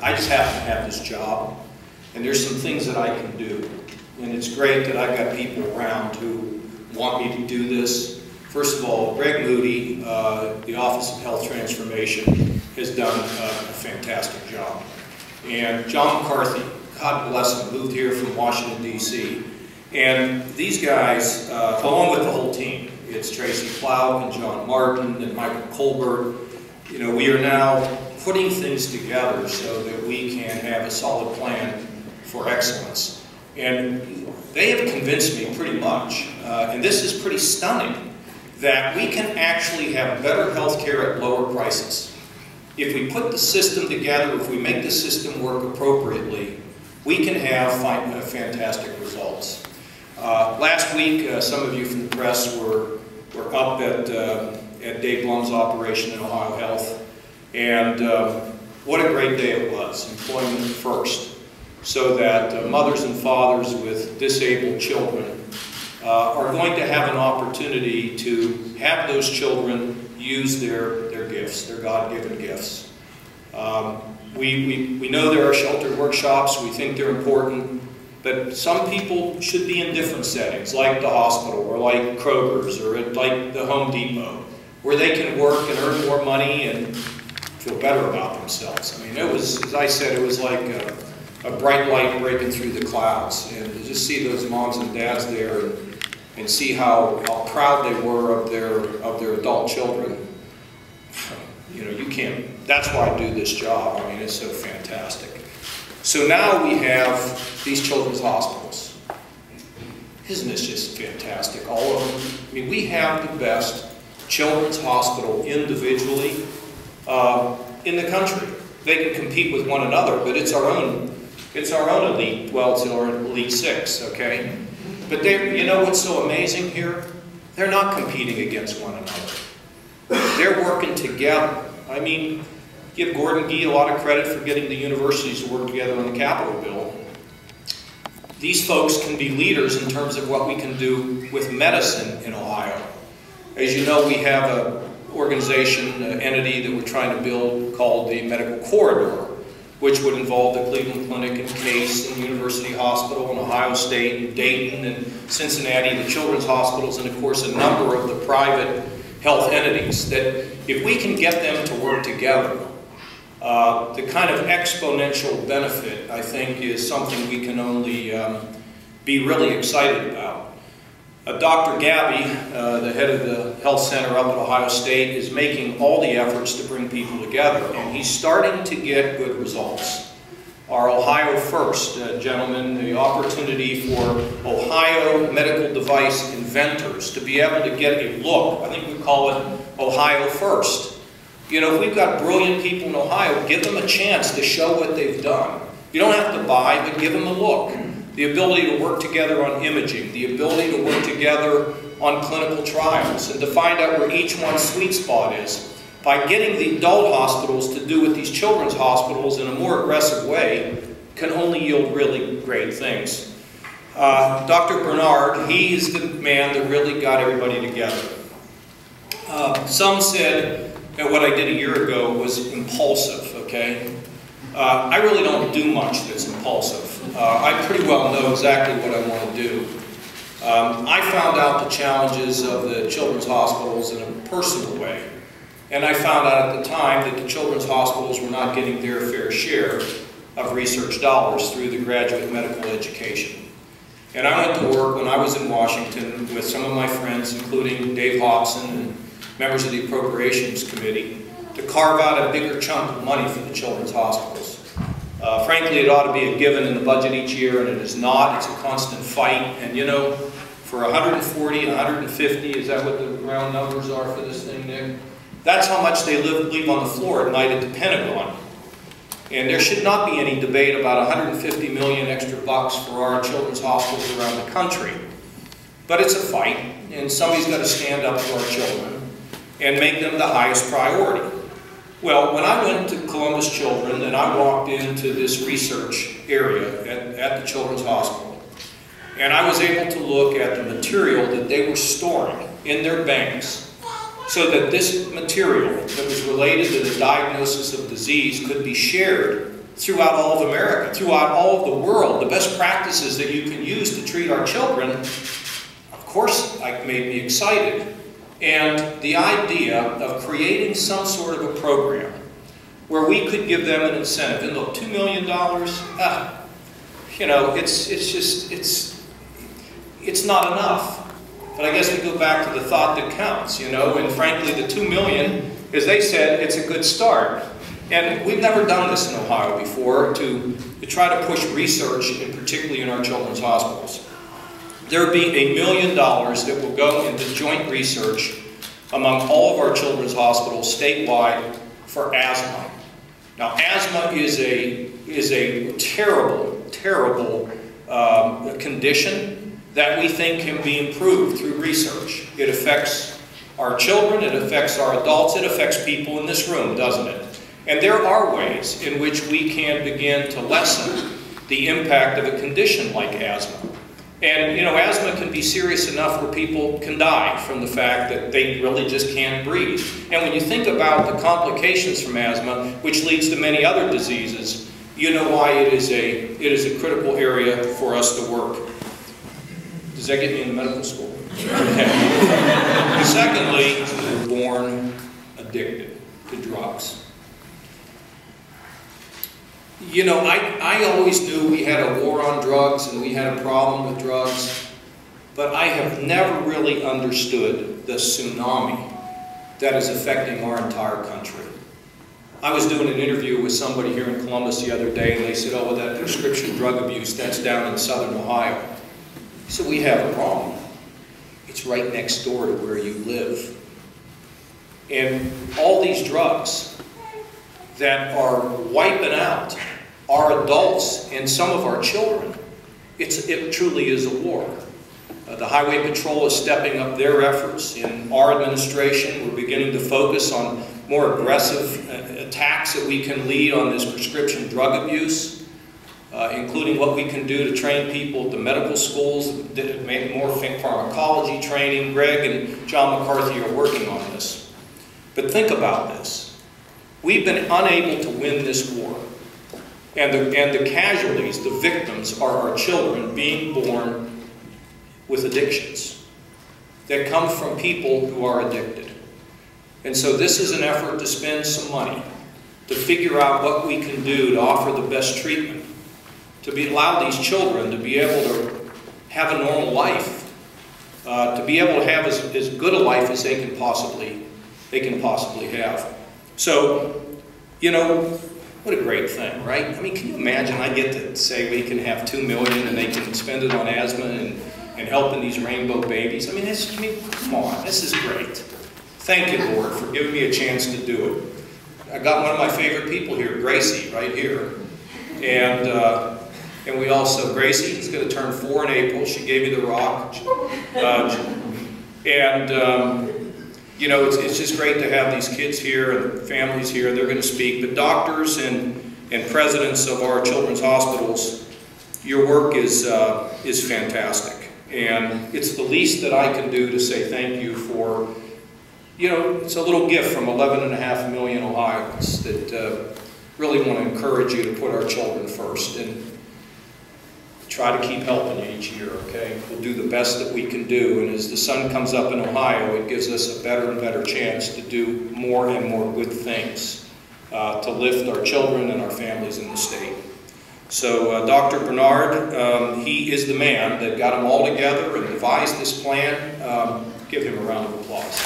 I just happen to have this job, and there's some things that I can do. And it's great that I've got people around who want me to do this. First of all, Greg Moody, the Office of Health Transformation, has done a fantastic job. And John McCarthy, God bless him, moved here from Washington, D.C. And these guys, along with the whole team, it's Tracy Plow and John Martin and Michael Colbert, you know, we are now putting things together so that we can have a solid plan for excellence. And they have convinced me pretty much, and this is pretty stunning, that we can actually have better health care at lower prices. If we put the system together, if we make the system work appropriately, we can have fantastic results. Last week, some of you from the press were up at Dave Blum's operation in Ohio Health, and what a great day it was, employment first, so that mothers and fathers with disabled children are going to have an opportunity to have those children use their gifts, their God-given gifts. We know there are sheltered workshops, we think they're important, but some people should be in different settings, like the hospital, or like Kroger's, or like the Home Depot, where they can work and earn more money and feel better about themselves. I mean, it was, as I said, it was like a bright light breaking through the clouds, and to just see those moms and dads there and see how proud they were of their adult children. You know, you can't, that's why I do this job. I mean, it's so fantastic. So now we have these children's hospitals. Isn't this just fantastic, all of them? I mean, we have the best children's hospital individually in the country. They can compete with one another, but it's our own elite, well, it's our elite six, okay? But you know what's so amazing here? They're not competing against one another. They're working together. I mean, give Gordon Gee a lot of credit for getting the universities to work together on the Capitol bill. These folks can be leaders in terms of what we can do with medicine in Ohio. As you know, we have an organization, an entity that we're trying to build called the Medical Corridor, which would involve the Cleveland Clinic and Case and University Hospital and Ohio State and Dayton and Cincinnati, the children's hospitals, and of course a number of the private health entities, that if we can get them to work together, the kind of exponential benefit, I think, is something we can only be really excited about. Dr. Gabby, the head of the health center up at Ohio State, is making all the efforts to bring people together, and he's starting to get good results. Our Ohio First, gentlemen, the opportunity for Ohio medical device inventors to be able to get a look, I think we call it Ohio First. You know, if we've got brilliant people in Ohio, give them a chance to show what they've done. You don't have to buy, but give them a look. The ability to work together on imaging, the ability to work together on clinical trials, and to find out where each one's sweet spot is. By getting the adult hospitals to do with these children's hospitals in a more aggressive way, can only yield really great things. Dr. Barnard, he is the man that really got everybody together. Some said that what I did a year ago was impulsive, okay? I really don't do much that's impulsive. I pretty well know exactly what I want to do. I found out the challenges of the children's hospitals in a personal way. And I found out at the time that the children's hospitals were not getting their fair share of research dollars through the graduate medical education. And I went to work when I was in Washington with some of my friends, including Dave Hobson and members of the Appropriations Committee, to carve out a bigger chunk of money for the children's hospitals. Frankly, it ought to be a given in the budget each year, and it is not. It's a constant fight. And you know, for 140, 150, is that what the round numbers are for this thing, Nick? That's how much they leave on the floor at night at the Pentagon. And there should not be any debate about 150 million extra bucks for our children's hospitals around the country. But it's a fight, and somebody's got to stand up for our children and make them the highest priority. Well, when I went to Columbus Children and I walked into this research area at the Children's Hospital, and I was able to look at the material that they were storing in their banks so that this material that was related to the diagnosis of disease could be shared throughout all of America, throughout all of the world, the best practices that you can use to treat our children, of course, made me excited. And the idea of creating some sort of a program where we could give them an incentive, and look, $2 million, you know, it's not enough. But I guess we go back to the thought that counts, you know, and frankly, the $2 million, as they said, it's a good start. And we've never done this in Ohio before, to try to push research, and particularly in our children's hospitals. There will be $1 million that will go into joint research among all of our children's hospitals statewide for asthma. Now, asthma is a terrible, terrible condition that we think can be improved through research. It affects our children, it affects our adults, it affects people in this room, doesn't it? And there are ways in which we can begin to lessen the impact of a condition like asthma. And, you know, asthma can be serious enough where people can die from the fact that they really just can't breathe. And when you think about the complications from asthma, which leads to many other diseases, you know why it is a critical area for us to work. Does that get me into medical school? Okay. Secondly, we're born addicted to drugs. You know, I always knew we had a war on drugs and we had a problem with drugs, but I have never really understood the tsunami that is affecting our entire country. I was doing an interview with somebody here in Columbus the other day, and they said, oh, well, that prescription drug abuse, that's down in southern Ohio. So we have a problem. It's right next door to where you live. And all these drugs that are wiping out our adults and some of our children, it truly is a war. The Highway Patrol is stepping up their efforts. In our administration, we're beginning to focus on more aggressive attacks that we can lead on this prescription drug abuse, including what we can do to train people at the medical schools, make more pharmacology training. Greg and John McCarthy are working on this. But think about this. We've been unable to win this war. And the casualties, the victims, are our children being born with addictions that come from people who are addicted. And so this is an effort to spend some money to figure out what we can do to offer the best treatment, to allow these children to be able to have a normal life, to be able to have as good a life as they can possibly have. So, you know, what a great thing, right? I mean, can you imagine I get to say we can have $2 million and they can spend it on asthma and helping these rainbow babies? I mean, come on, this is great. Thank you, Lord, for giving me a chance to do it. I got one of my favorite people here, Gracie, right here. And we also, Gracie is going to turn 4 in April. She gave me the rock. You know, it's just great to have these kids here and families here. They're going to speak. But doctors and presidents of our children's hospitals, your work is fantastic. And it's the least that I can do to say thank you for, you know, it's a little gift from 11.5 million Ohioans that really want to encourage you to put our children first and try to keep helping you each year, okay? We'll do the best that we can do, and as the sun comes up in Ohio, it gives us a better and better chance to do more and more good things to lift our children and our families in the state. So Dr. Barnard, he is the man that got them all together and devised this plan. Give him a round of applause.